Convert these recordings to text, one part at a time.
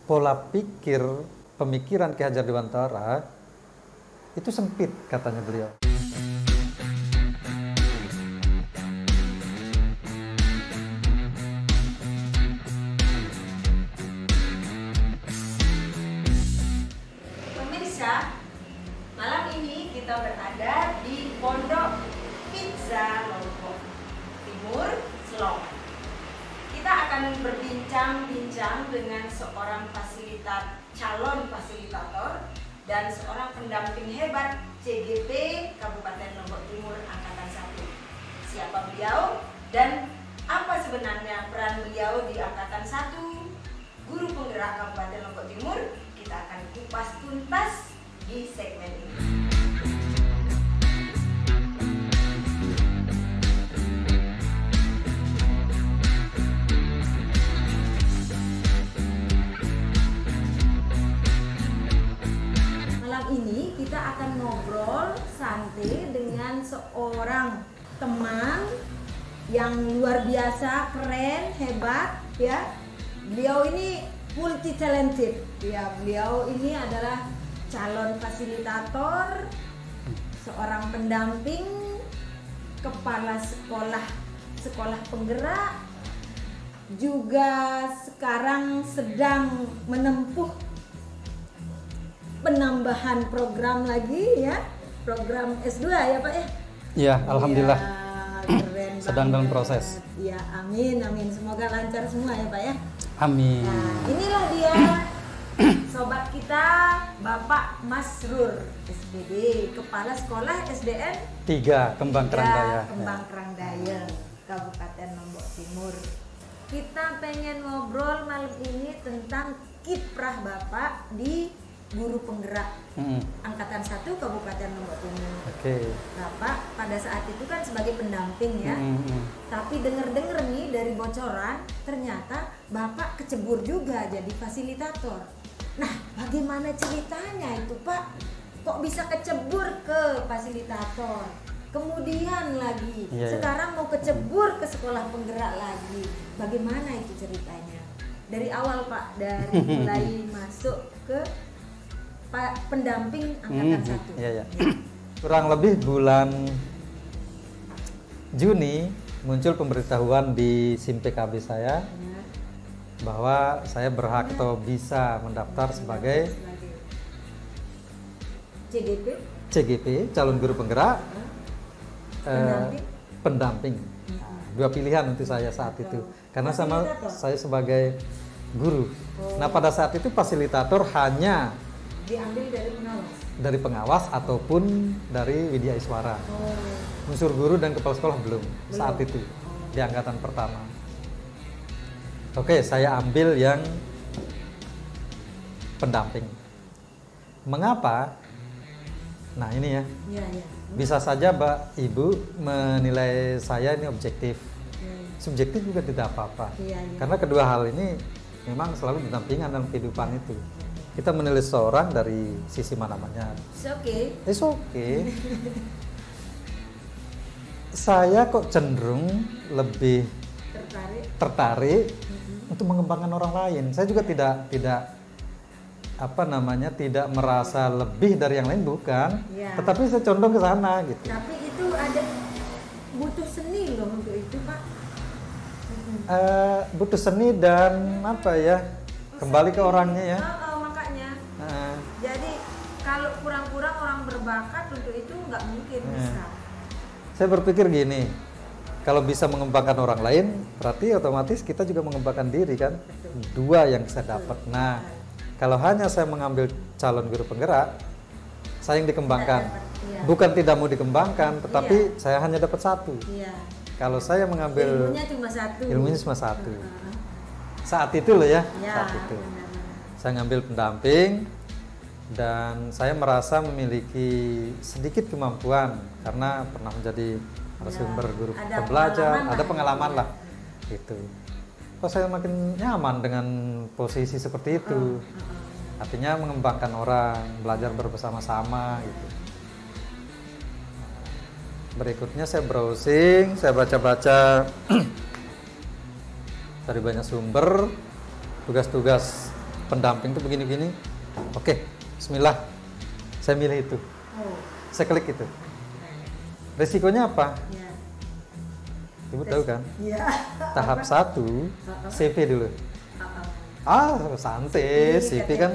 pola pikir, pemikiran Ki Hajar Dewantara itu sempit, katanya beliau. Pemirsa, malam ini kita berada di Pondok Pizza Lombok Timur, Selong. Kita akan berbincang-bincang dengan seorang calon fasilitator dan seorang pendamping hebat CGP Kabupaten Lombok Timur Angkatan 1. Siapa beliau dan apa sebenarnya peran beliau di Angkatan 1 Guru Penggerak Kabupaten Lombok Timur? Kita akan kupas tuntas di segmen ini. Ini kita akan ngobrol santai dengan seorang teman yang luar biasa, keren, hebat ya. Beliau ini multi talented ya. Beliau ini adalah calon fasilitator, seorang pendamping, kepala sekolah penggerak, juga sekarang sedang menempuh penambahan program lagi ya, program S2 ya Pak ya? Iya, alhamdulillah. Ya, keren sedang dalam proses. Ya, amin, amin. Semoga lancar semua ya Pak ya. Amin. Nah, inilah dia sobat kita, Bapak Masrur SPD, Kepala Sekolah SDN 3 Kembang Kerangdaya. Kembang Kerangdaya, Kabupaten Lombok Timur. Kita pengen ngobrol malam ini tentang kiprah Bapak di Guru Penggerak Angkatan 1 Kabupaten Lombok Timur. Oke. Bapak pada saat itu kan sebagai pendamping ya. Tapi dengar-dengar nih dari bocoran, ternyata Bapak kecebur juga jadi fasilitator. Nah, bagaimana ceritanya itu Pak? Kok bisa kecebur ke fasilitator? Kemudian lagi, sekarang mau kecebur ke sekolah penggerak lagi. Bagaimana itu ceritanya? Dari awal Pak, dari mulai masuk ke pendamping Angkatan 1. Iya. Kurang lebih bulan Juni muncul pemberitahuan di SIM PKB saya bahwa saya berhak atau bisa mendaftar sebagai CGP, calon guru penggerak, pendamping. Dua pilihan untuk saya saat itu, karena saya sebagai guru. Nah, pada saat itu fasilitator hanya diambil dari pengawas ataupun dari Widya Iswara. Unsur guru dan kepala sekolah belum saat itu di angkatan pertama. Oke, saya ambil yang pendamping. Mengapa? Nah, ini ya. Bisa saja Mbak Ibu menilai saya ini objektif. Subjektif juga tidak apa-apa. Karena kedua hal ini memang selalu berdampingan dalam kehidupan itu. Kita menilai seorang dari sisi mana-mana. It's okay. Saya kok cenderung lebih tertarik untuk mengembangkan orang lain. Saya juga tidak merasa lebih dari yang lain, bukan. Tetapi saya condong ke sana gitu. Tapi itu ada butuh seni loh untuk itu Pak. Butuh seni dan kembali ke orangnya ya. Jadi kalau kurang-kurang orang berbakat untuk itu nggak mungkin bisa. Saya berpikir gini, kalau bisa mengembangkan orang lain, berarti otomatis kita juga mengembangkan diri kan. Dua yang saya dapat. Nah, kalau hanya saya mengambil calon guru penggerak, saya yang dikembangkan. Bukan tidak mau dikembangkan, tetapi saya hanya dapat satu. Kalau saya mengambil ilmunya cuma satu. Saat itu loh ya. Saat itu. Saya ngambil pendamping. Dan saya merasa memiliki sedikit kemampuan karena pernah menjadi narasumber guru pembelajar, ada pengalaman lah gitu. Kok saya makin nyaman dengan posisi seperti itu. Artinya mengembangkan orang, belajar bersama-sama gitu. Berikutnya saya browsing, saya baca-baca dari banyak sumber, tugas-tugas pendamping tuh begini-begini. Oke, Bismillah, saya milih itu, saya klik itu. Resikonya apa? Ya. Ibu tahu kan? Iya. Tahap 1 CV dulu. Santai, CV kan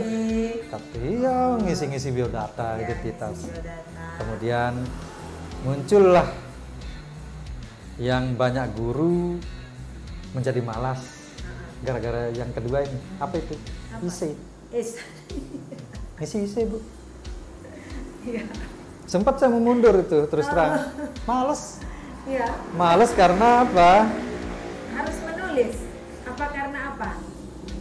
ya ngisi-ngisi biodata, identitas. Kemudian muncullah yang banyak guru menjadi malas gara-gara yang kedua ini. Apa itu? IC. Ngisi IC, Bu. Iya. Sempat saya mau mundur itu, terus terang. Males. Iya. Males karena apa? Harus menulis. Apa karena apa?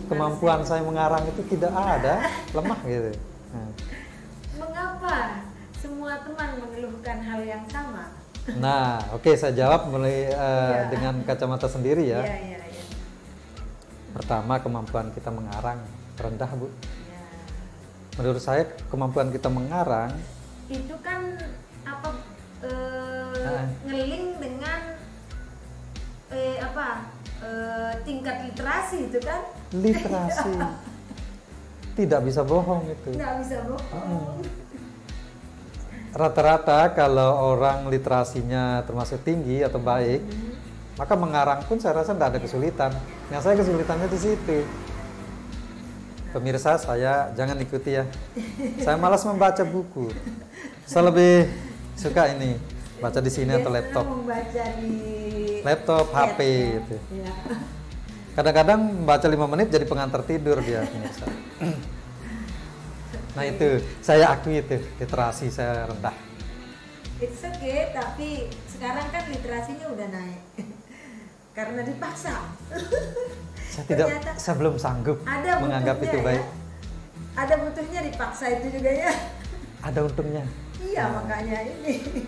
Kemampuan saya mengarang itu tidak ada, lemah gitu. Mengapa semua teman mengeluhkan hal yang sama? Nah, oke, saya jawab mulai dengan kacamata sendiri ya. Iya. Pertama, kemampuan kita mengarang rendah, Bu. Ya. Menurut saya kemampuan kita mengarang Itu kan apa ngeling dengan tingkat literasi itu kan? literasi. Tidak bisa bohong itu. Nggak bisa bohong. Rata-rata kalau orang literasinya termasuk tinggi atau baik, maka mengarang pun saya rasa tidak ada kesulitan. Yang saya kesulitannya di situ. Pemirsa, saya jangan ikuti ya. Saya malas membaca buku. Saya lebih suka ini baca di sini atau laptop. Membaca di Laptop, HP gitu. Ya. Kadang-kadang membaca 5 menit jadi pengantar tidur dia, pemirsa. Nah itu, saya akui itu, literasi saya rendah. It's okay, tapi sekarang kan literasinya udah naik. Karena dipaksa. Saya belum sanggup ada menganggap itu baik. Ada butuhnya dipaksa itu juga ya. Ada untungnya. Iya, makanya ini.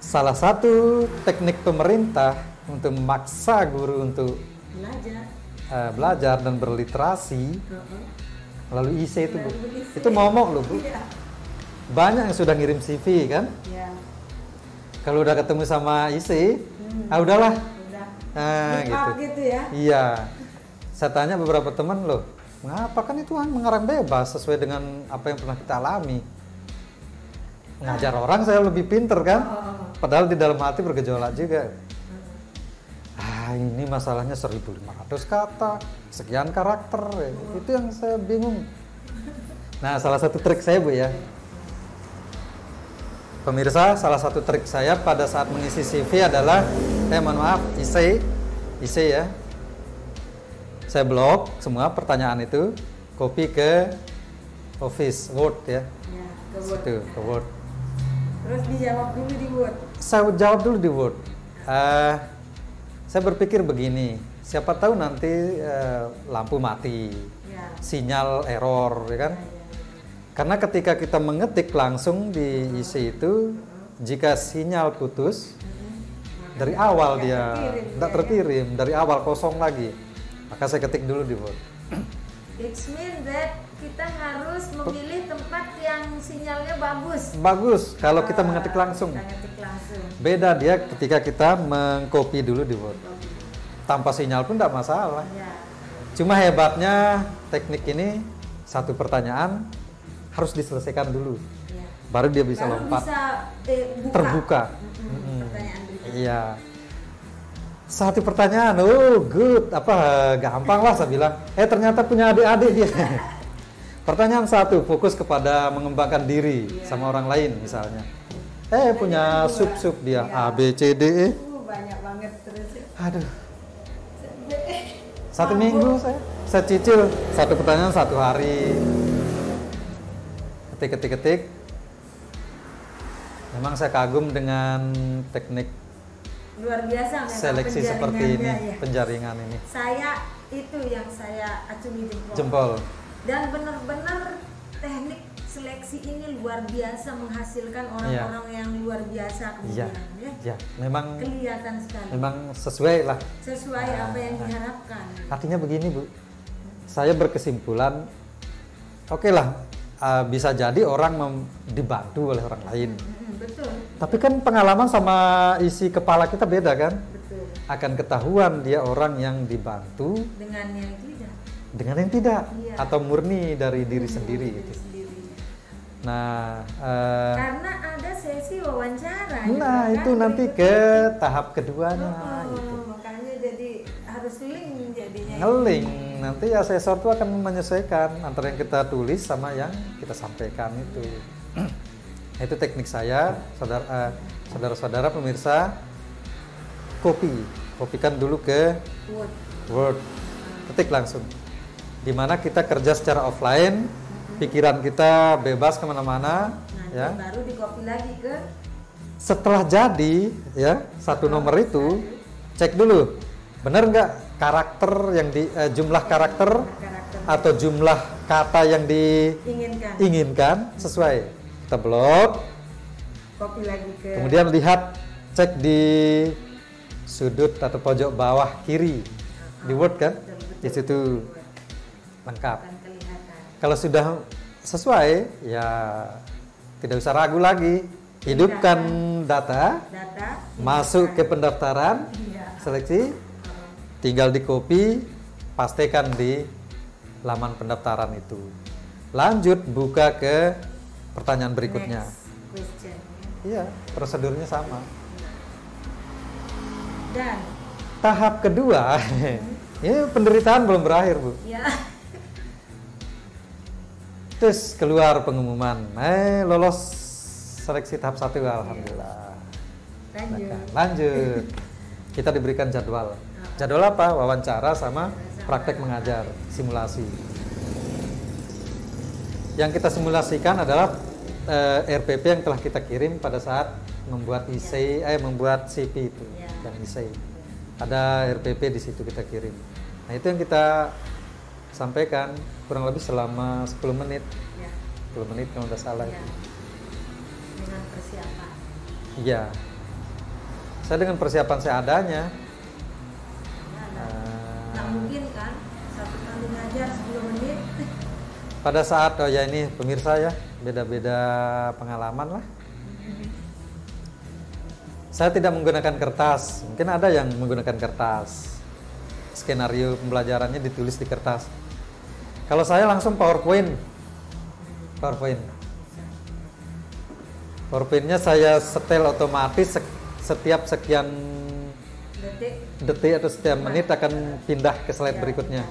Salah satu teknik pemerintah untuk memaksa guru untuk belajar dan berliterasi melalui IC itu, Bu. Itu momok loh, Bu. Iya. Banyak yang sudah ngirim CV kan? Iya. Kalau udah ketemu sama IC, udahlah. Udah. Gitu. Ya. Iya. Saya tanya beberapa teman loh, mengapa kan itu mengarang bebas sesuai dengan apa yang pernah kita alami. Mengajar orang saya lebih pinter kan? Padahal di dalam hati bergejolak juga. Ini masalahnya 1.500 kata, sekian karakter, itu yang saya bingung. Nah, salah satu trik saya, Bu ya. Pemirsa, salah satu trik saya pada saat mengisi CV adalah, mohon maaf, IC ya. Saya blok semua pertanyaan itu, copy ke Office, Word ya. Ke Word. Terus dijawab dulu di Word. Saya jawab dulu di Word. Saya berpikir begini, siapa tahu nanti lampu mati, sinyal error, ya kan? Karena ketika kita mengetik langsung di IC itu, jika sinyal putus, dari awal dia tidak terkirim, dari awal kosong lagi, maka saya ketik dulu di Word. It means that kita harus memilih tempat yang sinyalnya bagus. Bagus kalau kita mengetik langsung. Beda dia ketika kita mengcopy dulu di Word. Tanpa sinyal pun tidak masalah. Cuma hebatnya teknik ini, satu pertanyaan harus diselesaikan dulu. Baru dia bisa lompat. Terbuka. Pertanyaan berikutnya. Iya. Satu pertanyaan, good, gampang lah saya bilang. Ternyata punya adik-adik dia. Pertanyaan satu, fokus kepada mengembangkan diri sama orang lain misalnya. Punya sub-sub dia, A, B, C, D, E. Banyak banget terus. Aduh. 1 minggu saya cicil, satu pertanyaan 1 hari. Ketik. Memang saya kagum dengan teknik luar biasa memang seleksi seperti ini, ya. penjaringan ini. Saya itu yang saya acungi Jempol. Dan benar-benar teknik seleksi ini luar biasa menghasilkan orang-orang yang luar biasa kemudian ya. Memang kelihatan sekali. Memang sesuai lah. Sesuai apa yang diharapkan. Artinya begini, Bu. Saya berkesimpulan, oke lah, bisa jadi orang dibantu oleh orang lain. Betul. Tapi kan pengalaman sama isi kepala kita beda kan? Betul. Akan ketahuan dia orang yang dibantu dengan yang tidak. dengan yang tidak, Iya. atau murni dari diri sendiri Diri gitu. sendiri. Nah, Karena ada sesi wawancara. nah juga, itu kan, nanti ke berikutnya. tahap keduanya gitu. Makanya jadi harus link jadinya. Ngeling, nanti asesor tuh akan menyesuaikan antara yang kita tulis sama yang kita sampaikan itu. Itu teknik saya, saudara-saudara pemirsa. Kopikan dulu ke Word. Word, ketik langsung. Dimana kita kerja secara offline, pikiran kita bebas kemana-mana, Nah, ya. baru di copy lagi ke Setelah jadi, ya satu nomor itu, cek dulu, benar nggak karakter yang jumlah karakter karakter atau jumlah kata yang inginkan. diinginkan sesuai. Kita blok, Copy lagi ke kemudian lihat, cek di sudut atau pojok bawah kiri di Word kan, di situ lengkap. akan kelihatan. Kalau sudah sesuai, ya tidak usah ragu lagi, hidupkan data, masuk ke pendaftaran, Iya. seleksi, tinggal di copy, pastikan di laman pendaftaran itu. Lanjut buka ke pertanyaan berikutnya. Next question. Iya, prosedurnya sama. Dan Tahap kedua, ini penderitaan belum berakhir, Bu. ya Terus keluar pengumuman, lolos seleksi tahap 1, alhamdulillah. Lanjut. Kita diberikan jadwal. Jadwal apa? Wawancara sama praktek mengajar, simulasi. Yang kita simulasikan adalah RPP yang telah kita kirim pada saat membuat membuat CP itu, dan essay. Ada RPP di situ kita kirim. Nah, itu yang kita sampaikan kurang lebih selama 10 menit. ya, 10 menit kalau nggak salah. ya. Dengan persiapan. Iya. Saya dengan persiapan seadanya. Ya, nggak mungkin kan satu kali ngajar 10 menit. Pada saat, oh ya ini pemirsa ya, beda-beda pengalaman lah. Saya tidak menggunakan kertas, mungkin ada yang menggunakan kertas. Skenario pembelajarannya ditulis di kertas. Kalau saya langsung PowerPoint. PowerPoint-nya saya setel otomatis setiap sekian detik atau setiap menit akan pindah ke slide berikutnya.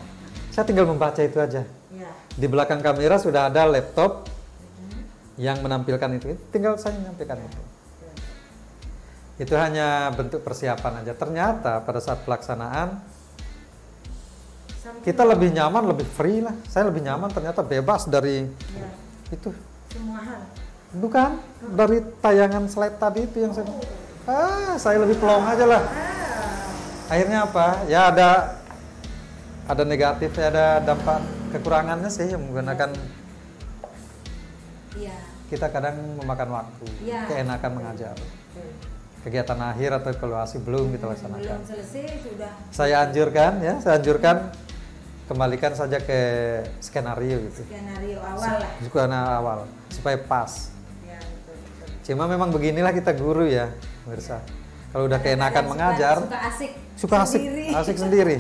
Saya tinggal membaca itu aja. Ya. Di belakang kamera sudah ada laptop yang menampilkan itu. Tinggal saya menyampaikan itu. Itu hanya bentuk persiapan aja. Ternyata pada saat pelaksanaan kita lebih nyaman, lebih free lah. Saya lebih nyaman, ternyata bebas dari itu. Semua hal. Bukan dari tayangan slide tadi itu yang saya lebih plong aja lah. Akhirnya apa? Ya ada negatif, ya ada dampak kekurangannya sih yang menggunakan. Iya. Kita kadang memakan waktu, keenakan mengajar. Kegiatan akhir atau evaluasi belum kita laksanakan. Belum selesai sudah. Saya anjurkan kembalikan saja ke skenario gitu. Skenario awal lah. Skenario awal supaya pas. Ya, betul. Cuma memang beginilah kita guru ya, pemirsa. Kalau udah keenakan mengajar, suka asik sendiri.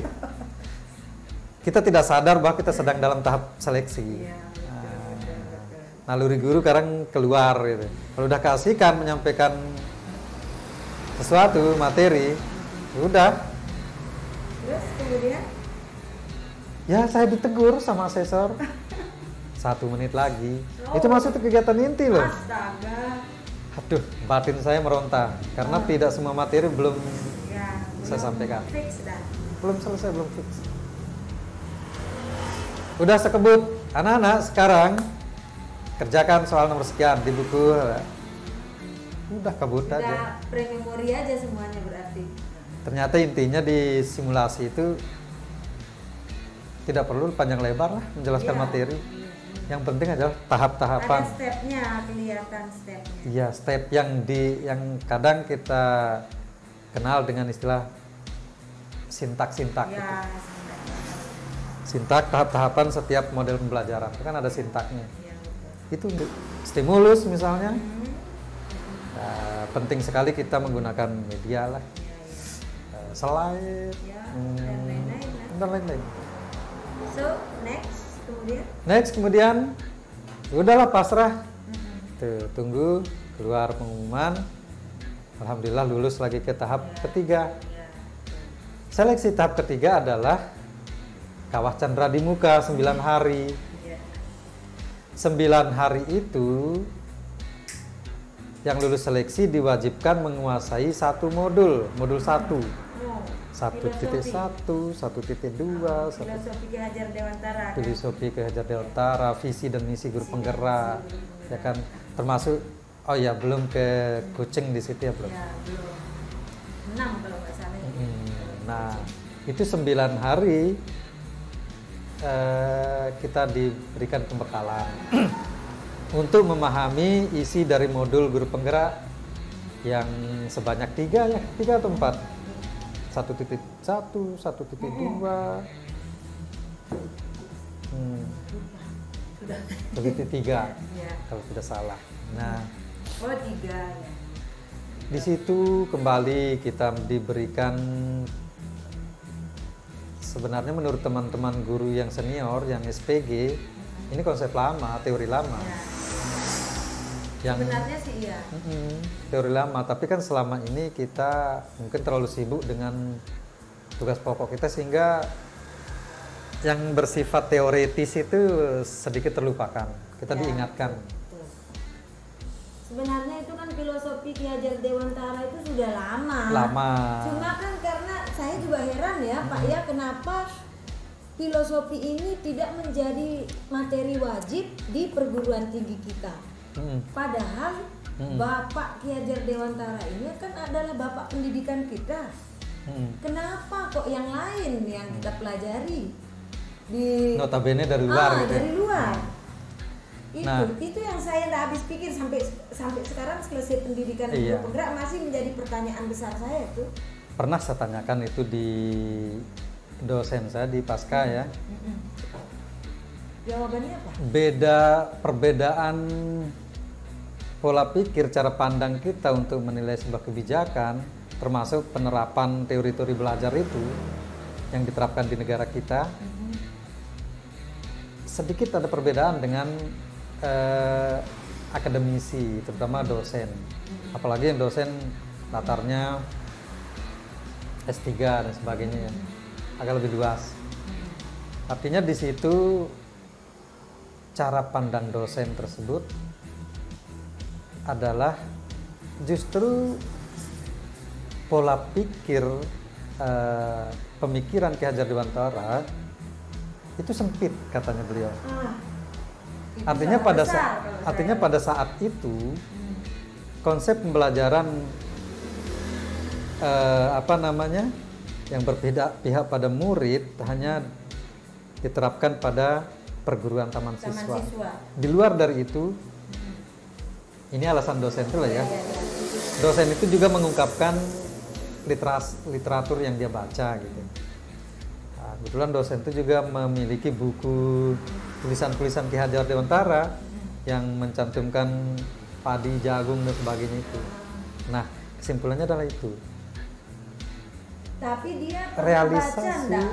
Kita tidak sadar bahwa kita sedang dalam tahap seleksi. Iya, betul. Naluri guru kadang keluar gitu. Kalau udah keasikan menyampaikan sesuatu materi, udah. Terus kemudian? Ya saya ditegur sama asesor. 1 menit lagi. Itu masuk ke kegiatan inti loh. Astaga. Aduh, batin saya meronta karena tidak semua materi belum saya sampaikan. Fix dah. Belum selesai, belum fix. Udah sekebut, anak-anak sekarang kerjakan soal nomor sekian di buku. Udah kebut aja. Udah pre-memori aja semuanya berarti. Ternyata intinya di simulasi itu tidak perlu panjang lebar lah menjelaskan materi. Yang penting adalah tahap-tahapan. Ada stepnya, kelihatan stepnya. Iya, step yang kadang kita kenal dengan istilah sintak-sintak. Ya, Sintak tahap-tahapan setiap model pembelajaran itu kan ada sintaknya. ya, Itu untuk stimulus misalnya. Nah, penting sekali kita menggunakan media lah, slide, dan lain-lain. dan lain-lain. So next kemudian udahlah pasrah. Tuh, tunggu keluar pengumuman. Alhamdulillah lulus lagi ke tahap ketiga. Seleksi tahap ketiga adalah Kawah Chandra di muka 9 hari. 9 hari itu yang lulus seleksi diwajibkan menguasai satu modul 1. 1.1, 1.2, Filosofi Ki Hajar Dewantara. Filosofi Ki Hajar Dewantara, visi dan misi guru penggerak, ya kan, termasuk belum ke coaching di situ ya belum. Ya, belum. 6 kalau nggak salah. Nah, itu 9 hari kita diberikan pembekalan untuk memahami isi dari modul guru penggerak yang sebanyak 3 atau 4. 1.1, 1.2, 1.3. Kalau tidak salah. Nah, 3 ya. Di situ kembali kita diberikan, sebenarnya menurut teman-teman guru yang senior, yang SPG, ini konsep lama, teori lama. Sebenarnya sih iya. Teori lama, tapi kan selama ini kita mungkin terlalu sibuk dengan tugas pokok kita sehingga yang bersifat teoretis itu sedikit terlupakan. Kita diingatkan. Betul. Sebenarnya itu kan filosofi Ki Hajar Dewantara itu sudah lama. Cuma kan karena saya juga heran ya Pak ya, kenapa filosofi ini tidak menjadi materi wajib di perguruan tinggi kita. Padahal Bapak Ki Hajar Dewantara ini kan adalah bapak pendidikan kita. Kenapa kok yang lain yang kita pelajari di notabene dari luar gitu. Dari luar. Itu yang saya nggak habis pikir sampai sekarang selesai pendidikan guru penggerak masih menjadi pertanyaan besar saya tuh. Pernah saya tanyakan itu di dosen saya di Pasca ya. Jawabannya apa? Perbedaan pola pikir, cara pandang kita untuk menilai sebuah kebijakan, termasuk penerapan teori-teori belajar itu yang diterapkan di negara kita, sedikit ada perbedaan dengan akademisi, terutama dosen. Apalagi yang dosen latarnya S3 dan sebagainya, agak lebih luas. Artinya di situ cara pandang dosen tersebut adalah justru pola pikir pemikiran Ki Hajar Dewantara itu sempit, katanya beliau. Artinya pada saat itu konsep pembelajaran yang berbeda pihak pada murid hanya diterapkan pada perguruan taman siswa. Di luar dari itu, ini alasan dosen itu lah ya. Dosen itu juga mengungkapkan literatur yang dia baca gitu. Nah, kebetulan dosen itu juga memiliki buku tulisan-tulisan Ki Hajar Dewantara yang mencantumkan padi, jagung dan sebagainya itu. Nah, kesimpulannya adalah itu. Tapi dia pernah baca enggak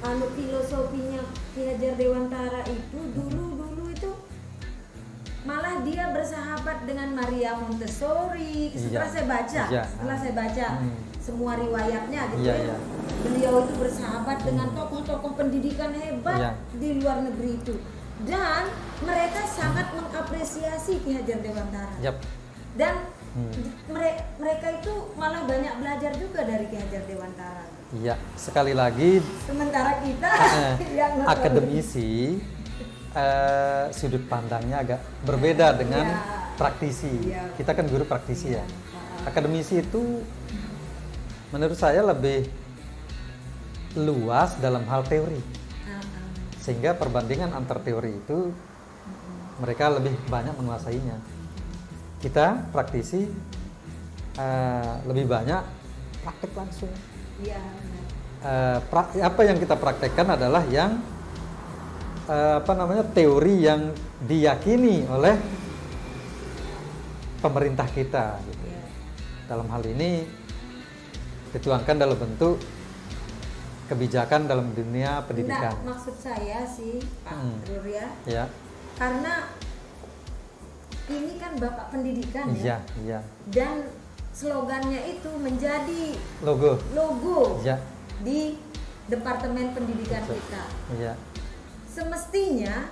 kalau filosofinya Ki Hajar Dewantara itu dulu itu malah dia bersahabat dengan Maria Montessori. Setelah saya baca semua riwayatnya gitu ya. Beliau itu bersahabat dengan tokoh-tokoh pendidikan hebat di luar negeri itu. Dan mereka sangat mengapresiasi Ki Hajar Dewantara. Dan mereka itu malah banyak belajar juga dari Ki Hajar Dewantara. Iya, sekali lagi. Sementara kita yang akademisi sudut pandangnya agak berbeda dengan praktisi. Kita kan guru praktisi ya. Akademisi itu menurut saya lebih luas dalam hal teori. Sehingga perbandingan antar teori itu mereka lebih banyak menguasainya. Kita praktisi lebih banyak praktek langsung. Apa yang kita praktekkan adalah yang teori yang diyakini oleh pemerintah kita gitu. Dalam hal ini dituangkan dalam bentuk kebijakan dalam dunia pendidikan. Enggak, maksud saya sih Pak Rurya, Ya, karena ini kan Bapak Pendidikan iya, ya, iya. dan slogannya itu menjadi Logo. logo Iya, di Departemen Pendidikan kita. iya. Semestinya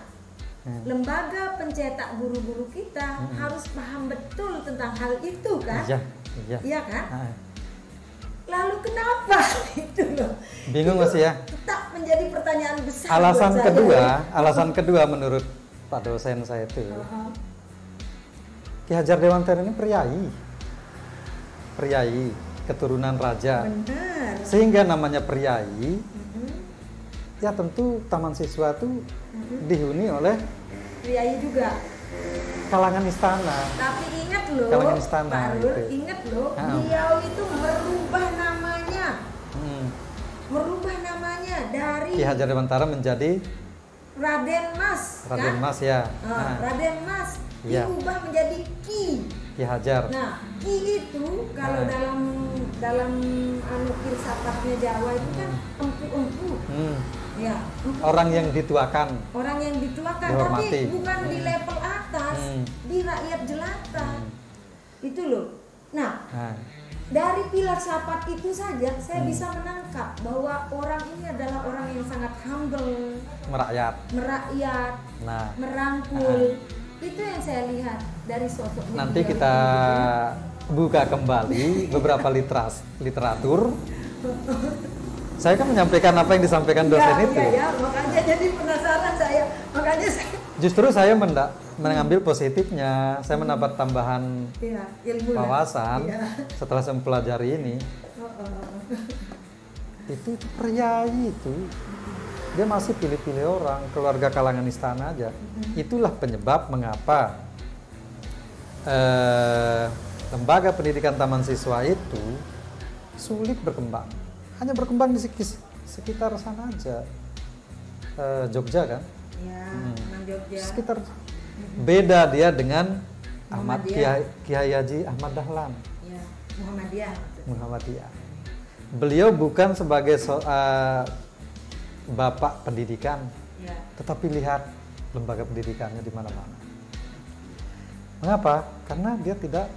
lembaga pencetak guru-guru kita harus paham betul tentang hal itu kan? Iya, iya. Iya kan? Ah, Lalu kenapa itu loh? bingung Itu masih ya. tetap menjadi pertanyaan besar. Alasan buat saya. kedua, alasan kedua menurut Pak dosen saya itu, Ki Hajar Dewantara ini priai, keturunan raja. Benar. Sehingga namanya priai, ya tentu Taman Siswa itu dihuni oleh Priai juga. kalangan istana. Tapi ingat loh, Kalangan istana Pak Rul, gitu. ingat loh, Ah. beliau itu merubah namanya, Hmm. dari Ki Hajar Dewantara menjadi Raden Mas, Raden kan? Mas ya. Raden Mas Iya. diubah menjadi Ki. Ki Hajar. Nah, Ki itu kalau dalam anu filsafatnya Jawa itu kan empu-empu. Ya, Orang yang dituakan. orang yang dituakan, Dihormati. tapi bukan di level atas, di rakyat jelata. Itu loh. Nah, Nah, dari filsafat itu saja saya bisa menangkap bahwa orang ini adalah orang yang sangat humble, merakyat. merakyat, Nah, merangkul. Itu yang saya lihat dari sosoknya. nanti beliau kita itu. buka kembali beberapa literatur. Saya kan menyampaikan apa yang disampaikan dosen Ya, itu. ya, makanya jadi penasaran saya. Makanya saya Justru saya mengambil positifnya. Saya mendapat tambahan ya, ilmu lah. wawasan Ya. setelah saya mempelajari ini. Itu priai itu. Dia masih pilih-pilih orang, keluarga kalangan istana aja. Itulah penyebab mengapa lembaga pendidikan Taman Siswa itu sulit berkembang. Hanya berkembang di sekitar sana aja. Jogja kan? Ya, Taman Jogja. Sekitar. Beda dia dengan Ahmad Muhammadiyah. Kiai Haji Ahmad Dahlan. Ya, Muhammadiyah. Muhammadiyah. Beliau bukan sebagai bapak pendidikan, Ya. tetapi lihat lembaga pendidikannya di mana-mana. Mengapa? Karena dia tidak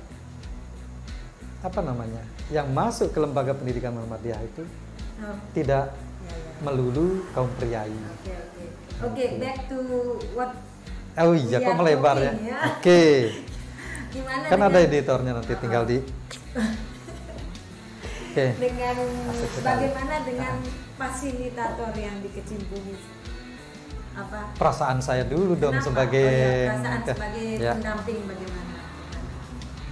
yang masuk ke lembaga pendidikan Muhammadiyah itu Oh, tidak ya, ya. melulu kaum priai. Oke, back to what Oh iya, we kok are melebar ya? talking, ya. Oke, Gimana kan ada dengan- editornya nanti tinggal di. Oke. dengan Asik sekali. bagaimana dengan fasilitator yang dikecimpungi apa Perasaan saya dulu dong kenapa? sebagai Perasaan sebagai ya. pendamping bagaimana?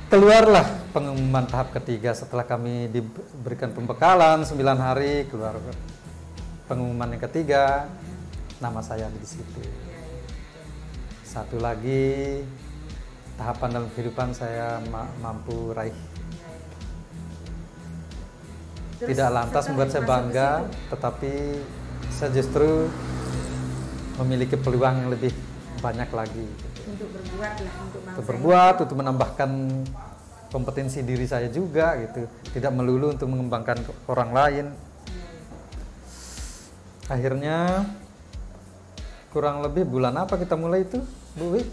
Keluarlah pengumuman tahap ketiga setelah kami diberikan pembekalan 9 hari, keluar pengumuman yang ketiga, nama saya ada di situ. Satu lagi tahapan dalam kehidupan saya mampu raih. Terus Tidak lantas setelah membuat saya masuk ke bangga, situ, tetapi saya justru memiliki peluang yang lebih banyak lagi. untuk berbuat lah untuk bangsa Untuk berbuat, untuk menambahkan kompetensi diri saya juga gitu, tidak melulu untuk mengembangkan orang lain. Akhirnya kurang lebih bulan apa kita mulai itu, Bu Wi?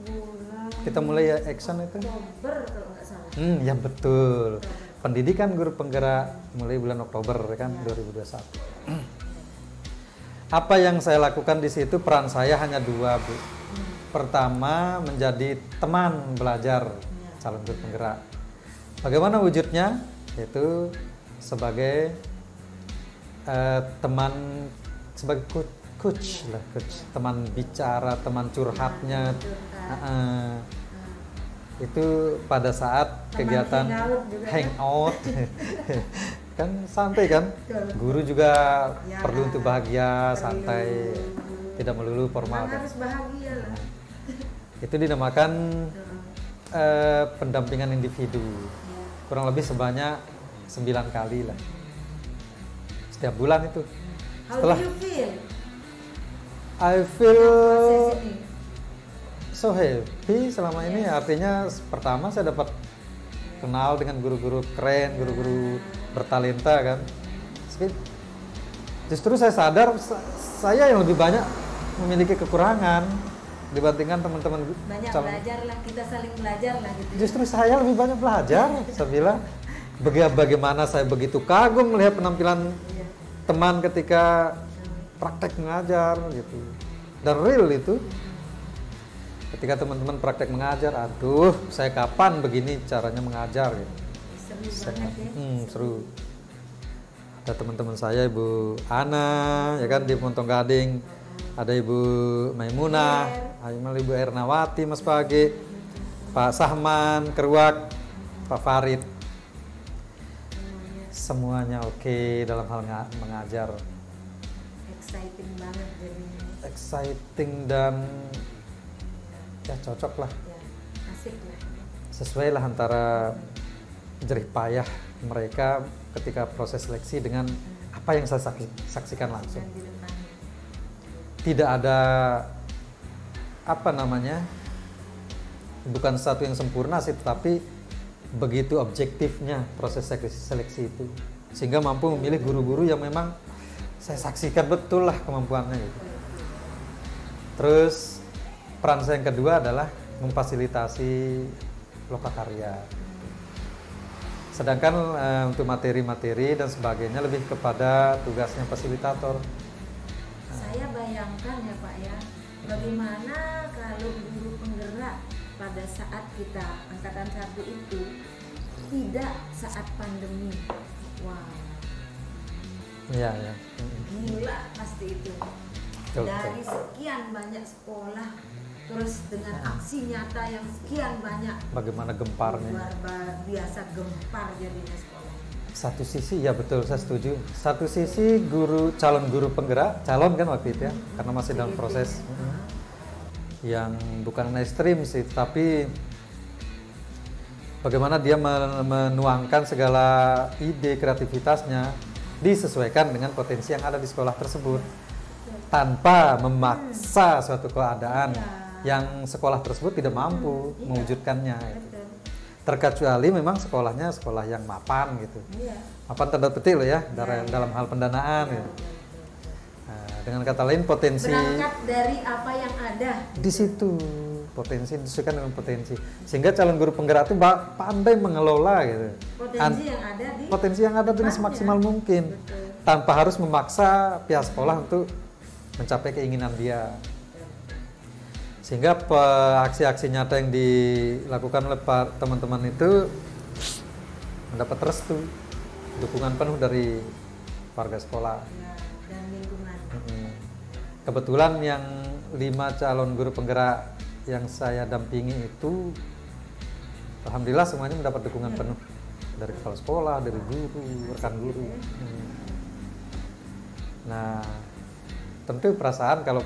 bulan Kita mulai ya action itu? Oktober kalau nggak salah. Ya betul. Pendidikan guru penggerak mulai bulan Oktober kan 2021. Apa yang saya lakukan di situ, peran saya hanya dua, Bu. Pertama, menjadi teman belajar calon guru penggerak. Bagaimana wujudnya? Yaitu sebagai teman, sebagai coach, teman bicara, teman curhatnya. Itu pada saat Teman kegiatan hangout juga, hangout kan santai kan, guru juga Ya, perlu untuk bahagia, perlu. santai, tidak melulu formal kan. Harus bahagia lah. Itu dinamakan pendampingan individu, kurang lebih sebanyak 9 kali lah setiap bulan itu. How Setelah do you feel? I feel Proses ini? so happy selama ini. Artinya pertama saya dapat kenal dengan guru-guru keren, guru-guru bertalenta kan. Justru saya sadar saya yang lebih banyak memiliki kekurangan dibandingkan teman-teman Banyak calon. belajar lah, kita saling belajar lah gitu. Justru saya lebih banyak belajar. Saya bilang bagaimana saya begitu kagum melihat penampilan Iya. teman ketika praktek mengajar gitu. Dan real itu. Ketika teman-teman praktek mengajar, aduh, saya kapan begini caranya mengajar gitu. Seru banget ya. Seru. Ada teman-teman saya, Ibu Ana, ya kan di Montong Gading. Ada Ibu Maimunah, Ibu Ernawati, Mas Pagi, Pak Sahman, Keruak, Pak Farid. Semuanya oke dalam hal mengajar. Exciting banget jadinya. Exciting dan ya cocok lah. Ya, asik lah. Sesuai lah antara jerih payah mereka ketika proses seleksi dengan apa yang saya saksikan langsung. Dan di depannya. Tidak ada apa namanya, bukan satu yang sempurna sih, tetapi begitu objektifnya proses seleksi itu, sehingga mampu memilih guru-guru yang memang saya saksikan betul lah kemampuannya gitu. Terus peran saya yang kedua adalah memfasilitasi lokakarya. Sedangkan untuk materi-materi dan sebagainya lebih kepada tugasnya fasilitator. Saya bayangkan ya Pak ya, bagaimana kalau guru penggerak pada saat kita angkatan 1 itu tidak saat pandemi. Wow, Iya, ya. gila pasti itu. Betul, Dari sekian banyak sekolah, terus dengan aksi nyata yang sekian banyak, Bagaimana gemparnya. luar biasa gempar jadinya sekolah. Satu sisi ya betul, saya setuju. Satu sisi calon guru penggerak, calon kan waktu itu ya, karena masih dalam proses yang bukan ekstrim sih, tapi bagaimana dia menuangkan segala ide kreativitasnya disesuaikan dengan potensi yang ada di sekolah tersebut, tanpa memaksa suatu keadaan yang sekolah tersebut tidak mampu mewujudkannya. Betul. Terkecuali memang sekolahnya sekolah yang mapan gitu. Iya. Mapan tanda petik loh ya, dalam hal pendanaan gitu. Nah, dengan kata lain potensi Berangkat dari apa yang ada. di situ, potensi disesuaikan dengan potensi, sehingga calon guru penggerak itu pandai mengelola gitu. Potensi yang ada dengan tempatnya. semaksimal mungkin, Betul. tanpa harus memaksa pihak sekolah untuk mencapai keinginan dia. Sehingga aksi-aksi nyata yang dilakukan oleh teman-teman itu mendapat restu, dukungan penuh dari warga sekolah. Ya, dan lingkungan. Kebetulan yang 5 calon guru penggerak yang saya dampingi itu, alhamdulillah semuanya mendapat dukungan penuh dari kepala sekolah, dari guru, rekan guru. Nah, tentu perasaan, kalau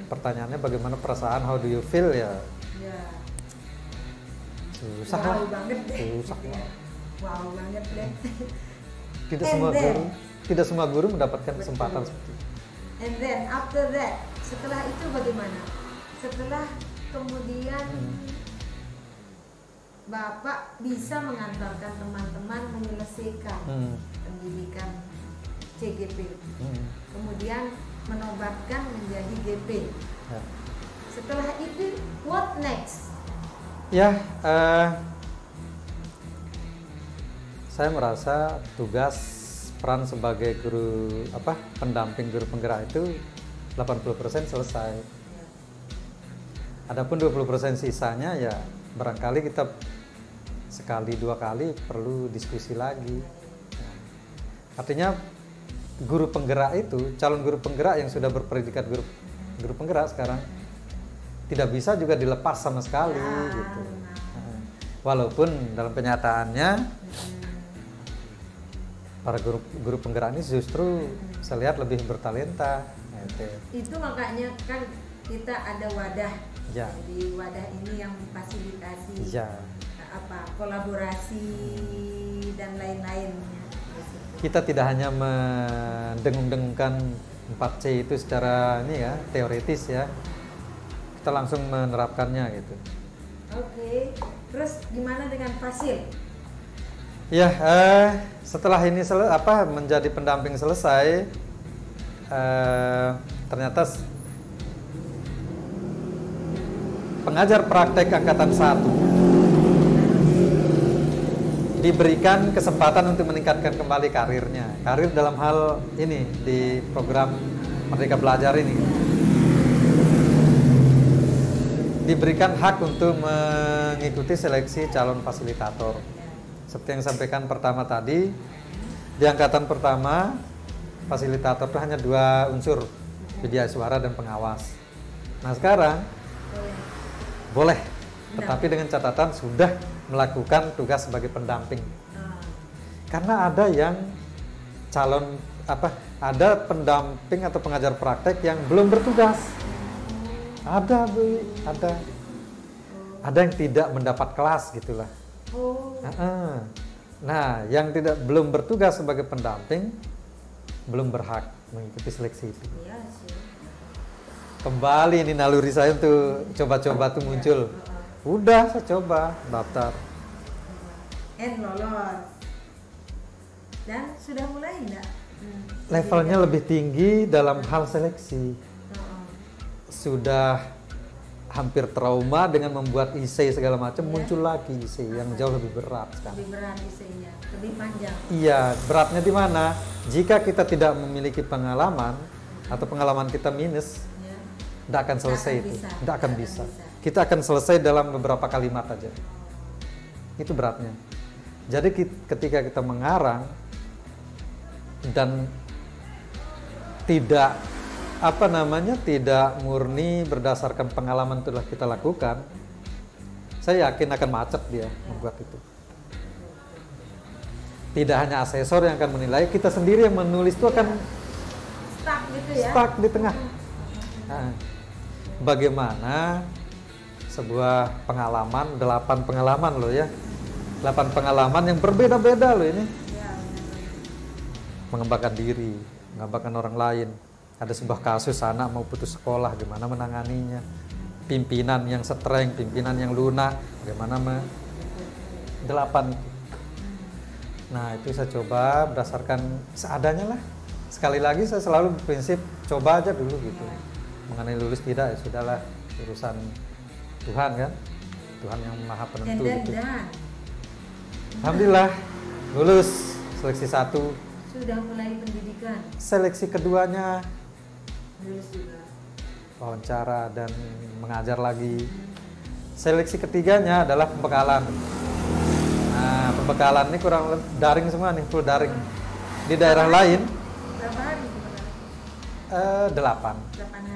pertanyaannya bagaimana perasaan, how do you feel ya, Ya. susah Wow lah, banget deh. susah lah. Wow banget deh. Tidak semua guru mendapatkan kesempatan seperti itu. And then after that, setelah itu bagaimana? Setelah kemudian Bapak bisa mengantarkan teman-teman menyelesaikan pendidikan CGP, kemudian menobatkan menjadi GP. Ya. Setelah itu, what next? Ya, saya merasa tugas peran sebagai guru pendamping guru penggerak itu 80% selesai. Adapun 20% sisanya ya barangkali kita sekali 2 kali perlu diskusi lagi. Artinya guru penggerak itu, calon guru penggerak yang sudah berpredikat guru penggerak sekarang tidak bisa juga dilepas sama sekali gitu. Walaupun dalam kenyataannya para guru penggerak ini justru saya lihat lebih bertalenta. Itu makanya kan kita ada wadah. Ya. Jadi wadah ini yang memfasilitasi kolaborasi dan lain-lainnya. Kita tidak hanya mendengung-dengungkan 4C itu secara teoritis ya. Kita langsung menerapkannya gitu. Oke. Terus gimana dengan Fasil? Ya, setelah ini menjadi pendamping selesai, ternyata pengajar praktek angkatan 1 diberikan kesempatan untuk meningkatkan kembali karir dalam hal ini di program Merdeka Belajar ini. Diberikan hak untuk mengikuti seleksi calon fasilitator. Seperti yang sampaikan pertama tadi, di angkatan pertama fasilitator itu hanya 2 unsur, penyedia suara dan pengawas. Nah sekarang boleh, tetapi dengan catatan sudah melakukan tugas sebagai pendamping. Karena ada yang ada pendamping atau pengajar praktek yang belum bertugas. Ada Bu, ada yang tidak mendapat kelas gitulah. Nah, yang belum bertugas sebagai pendamping belum berhak mengikuti seleksi itu. Kembali ini naluri saya tuh coba-coba tuh muncul. Udah saya coba daftar. Lolos. Dan sudah mulai enggak? Levelnya lebih tinggi dalam hal seleksi. Sudah hampir trauma dengan membuat IC segala macam, muncul lagi IC yang jauh lebih berat sekarang. Lebih berat IC-nya, lebih panjang. Iya, beratnya di mana? Jika kita tidak memiliki pengalaman atau pengalaman kita minus, tidak akan selesai itu. Tidak akan bisa. Kita akan selesai dalam beberapa kalimat aja. Itu beratnya. Jadi ketika kita mengarang dan tidak tidak murni berdasarkan pengalaman telah kita lakukan, saya yakin akan macet dia membuat itu. Tidak hanya asesor yang akan menilai, kita sendiri yang menulis itu akan stuck gitu ya. Stuck di tengah. Nah, bagaimana sebuah pengalaman, 8 pengalaman loh ya. 8 pengalaman yang berbeda-beda loh ini. Mengembangkan diri, mengembangkan orang lain. Ada sebuah kasus anak mau putus sekolah, gimana menanganinya. Pimpinan yang streng, pimpinan yang lunak, bagaimana 8 itu. Nah itu saya coba berdasarkan seadanya lah. Sekali lagi saya selalu berprinsip coba aja dulu gitu. Mengenai lulus tidak ya sudahlah, urusan Tuhan kan, Tuhan yang maha penentu gitu. Alhamdulillah lulus seleksi 1. Sudah mulai pendidikan. Seleksi keduanya lulus juga. Wawancara dan mengajar lagi. Seleksi ketiganya adalah pembekalan. Nah, pembekalan ini kurang daring semua nih, full daring. Di daerah lain berapa hari pembekalan?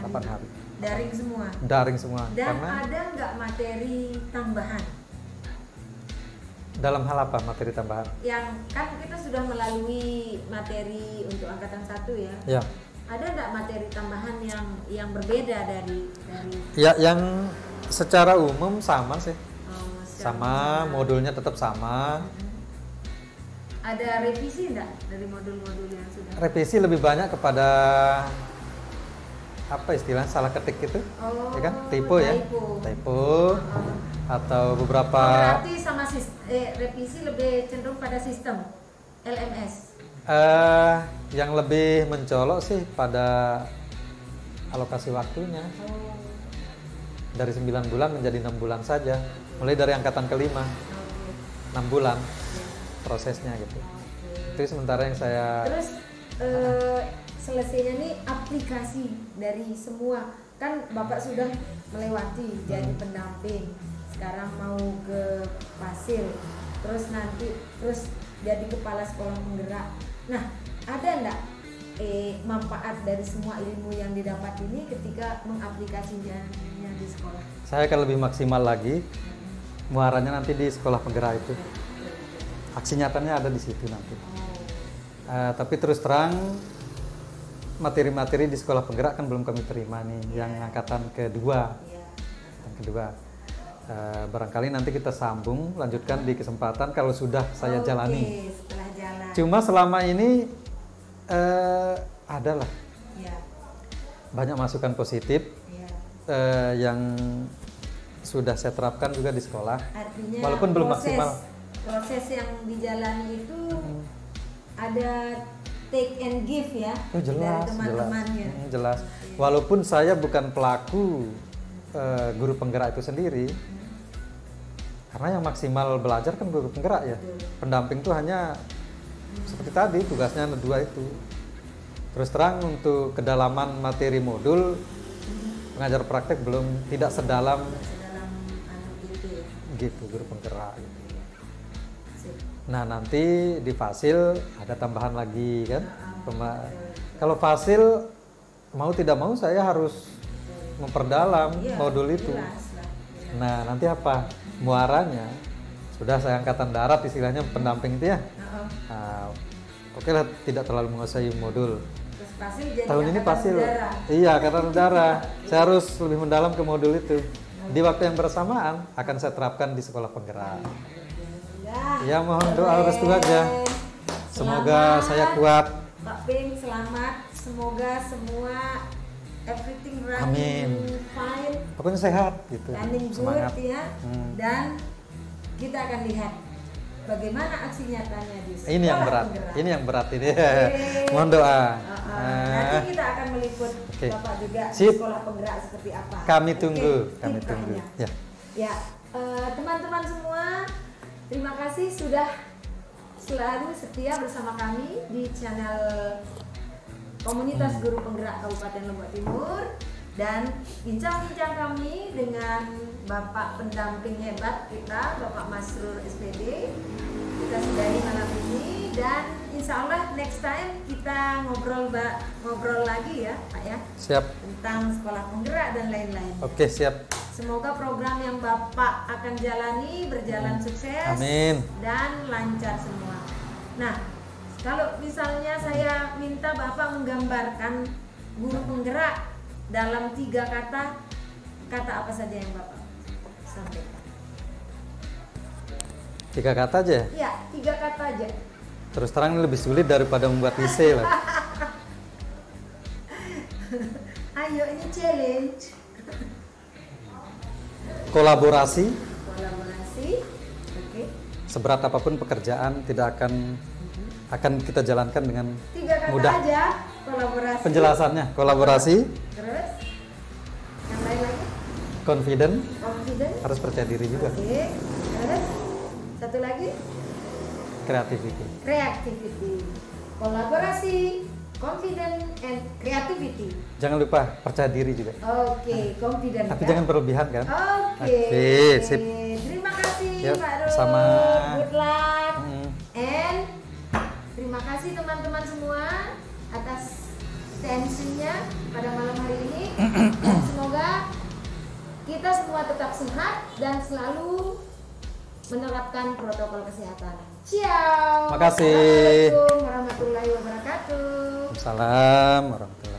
8 hari. Daring semua. Daring semua. Dan karena ada nggak materi tambahan? Dalam hal apa materi tambahan? Yang kan kita sudah melalui materi untuk angkatan 1 ya. Ya. Ada nggak materi tambahan yang berbeda dari Ya, yang secara umum sama sih. secara Sama, modulnya tetap sama. Ada revisi nggak dari modul-modul yang sudah? Revisi lebih banyak kepada apa istilahnya salah ketik gitu, ya kan? Typo ya, typo atau beberapa. Berarti sama revisi lebih cenderung pada sistem LMS. Yang lebih mencolok sih pada alokasi waktunya. Dari 9 bulan menjadi 6 bulan saja. Mulai dari angkatan ke-5. 6 bulan prosesnya gitu. Itu sementara yang saya. Terus selesainya nih aplikasi dari semua. Kan Bapak sudah melewati jadi pendamping. Sekarang mau ke Fasil. Terus jadi kepala sekolah penggerak. Nah, ada enggak manfaat dari semua ilmu yang didapat ini ketika mengaplikasinya di sekolah? Saya akan lebih maksimal lagi. Muaranya nanti di sekolah penggerak itu. Aksi nyatanya ada di situ nanti. Tapi terus terang materi-materi di sekolah penggerak kan belum kami terima nih, yang angkatan kedua. Barangkali nanti kita sambung, lanjutkan di kesempatan kalau sudah saya jalani. Setelah jalan. Cuma selama ini adalah banyak masukan positif yang sudah saya terapkan juga di sekolah. Artinya walaupun belum maksimal. Proses yang dijalani itu ada take and give ya Oh, jelas, dari teman-temannya. Jelas. Walaupun saya bukan pelaku guru penggerak itu sendiri, karena yang maksimal belajar kan guru penggerak ya. Pendamping itu hanya seperti tadi tugasnya ada 2 itu. Terus terang untuk kedalaman materi modul pengajar praktek belum tidak sedalam gitu guru penggerak. Nah nanti di Fasil ada tambahan lagi kan. Kalau Fasil mau tidak mau saya harus memperdalam modul itu. Nah nanti apa muaranya sudah saya angkatan darat istilahnya pendamping itu ya. Oke lah tidak terlalu menguasai modul. Tahun ini Fasil iya angkatan udara. Saya harus lebih mendalam ke modul itu. Di waktu yang bersamaan akan saya terapkan di sekolah penggerak. Ya mohon doa restu aja. Semoga saya kuat. Pak Ping selamat. Semoga semua everything running Amin. fine. Pokoknya sehat gitu. Running Semangat. good ya. Dan kita akan lihat bagaimana aksi nyatanya di sekolah Ini yang berat. penggerak. Ini yang berat ini. Mohon doa. Nanti kita akan meliput Bapak juga di Sip. sekolah penggerak seperti apa. Kami tunggu. Kami Tips tunggu. lainnya. Ya. Teman-teman semua, terima kasih sudah selalu setia bersama kami di channel Komunitas Guru Penggerak Kabupaten Lombok Timur dan bincang-bincang kami dengan Bapak pendamping hebat kita, Bapak Masrur SPD. Kita sudahi malam ini dan insya Allah next time kita ngobrol lagi ya Pak ya. Siap. Tentang sekolah penggerak dan lain-lain. Oke siap. Semoga program yang Bapak akan jalani berjalan sukses. Amin. Dan lancar semua. Nah, kalau misalnya saya minta Bapak menggambarkan guru penggerak dalam 3 kata, kata apa saja yang Bapak sampaikan? 3 kata aja? Ya, 3 kata aja. Terus terang ini lebih sulit daripada membuat esai lah. Ayo, ini challenge. Kolaborasi. Kolaborasi. Oke. Seberat apapun pekerjaan tidak akan kita jalankan dengan 3 kata mudah. aja. Kolaborasi. Penjelasannya kolaborasi. Terus yang lain lagi? Confident. Confident. Harus percaya diri juga. Oke. Terus satu lagi? Creativity. Creativity. Kolaborasi, confident, and creativity. Jangan lupa percaya diri juga. Oke, confident. Tapi ya? jangan berlebihan kan? Oke. Sip. Terima kasih Yuk, Pak Ruth. sama. Good luck. Hmm. And terima kasih teman-teman semua atas tensinya pada malam hari ini. Dan semoga kita semua tetap sehat dan selalu menerapkan protokol kesehatan. Ciao. Makasih. Assalamualaikum warahmatullahi wabarakatuh. Salam warahmatullahi wabarakatuh.